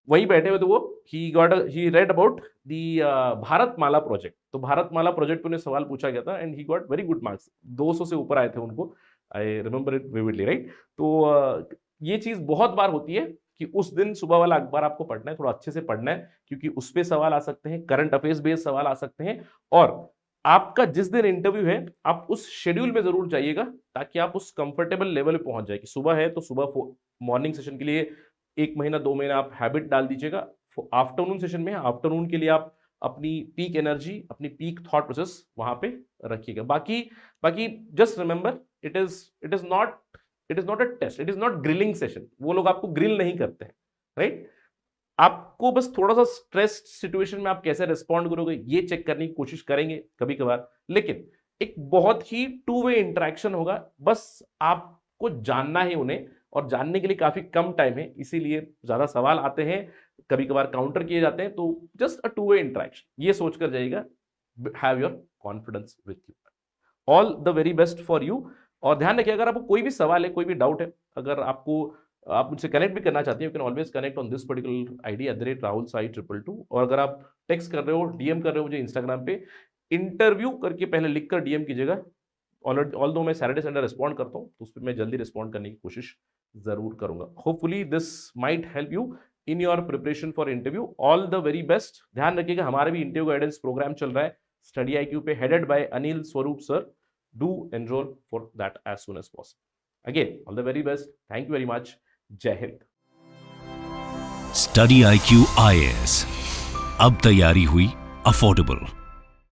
Speaker 2: वही बैठे हुए थे वो, he read about the Bharatmala project. तो भारतमाला प्रोजेक्ट पे उन्हें सवाल पूछा गया था and he got very good marks, 200 से ऊपर आए थे उनको, I remember it vividly, right. तो ये चीज बहुत बार होती है कि उस दिन सुबह वाला अखबार आपको पढ़ना है, थोड़ा अच्छे से पढ़ना है, क्योंकि उस पर सवाल आ सकते हैं, करंट अफेयर्स बेस्ड सवाल आ सकते हैं। और आपका जिस दिन इंटरव्यू है आप उस शेड्यूल में जरूर जाइएगा, ताकि आप उस कंफर्टेबल लेवल पे पहुंच जाए कि सुबह है तो सुबह मॉर्निंग सेशन के लिए 1 महीना 2 महीना आप हैबिट डाल दीजिएगा। आफ्टरनून सेशन में, आफ्टरनून के लिए आप अपनी पीक एनर्जी, अपनी पीक थॉट प्रोसेस वहां पे रखिएगा। बाकी बाकी just remember, it is not a test, it is not grilling session. वो लोग आपको ग्रिल नहीं करते हैं, राइट। आपको बस थोड़ा सा स्ट्रेस सिचुएशन में आप कैसे रिस्पॉन्ड करोगे ये चेक करने की कोशिश करेंगे कभी कभार, लेकिन एक बहुत ही टू वे इंटरेक्शन होगा। बस आपको जानना है उन्हें, और जानने के लिए काफी कम टाइम है, इसीलिए ज्यादा सवाल आते हैं, कभी कभार काउंटर किए जाते हैं। तो just a two way interaction, ये सोचकर जाइएगा। Have your confidence with you. All the very best for you. और ध्यान रखिए, अगर आपको कोई भी सवाल है, कोई भी डाउट है, अगर आप मुझसे कनेक्ट भी करना चाहते हैं, you can always connect on this particular ID @RahulSai222। और अगर आप टेक्स्ट कर रहे हो, डीएम कर रहे हो मुझे इंस्टाग्राम पे, इंटरव्यू करके पहले लिखकर डीएम कीजिएगा। ऑल दो मैं सैटरडे संडे रिस्पॉन्ड करता हूँ, तो उस पर मैं जल्दी रिस्पॉन्ड करने की कोशिश जरूर करूंगा। Hopefully this might help you in your preparation for interview. All the very best. ध्यान रखिएगा, हमारे भी इंटरव्यू गाइडेंस प्रोग्राम चल रहा है स्टडी IQ पे, हेडेड बाय अनिल स्वरूप sir. Do enroll for that as soon as possible. Again all the very best, thank you very much, जय हिंद।
Speaker 1: स्टडी IQ IAS, अब तैयारी हुई अफोर्डेबल।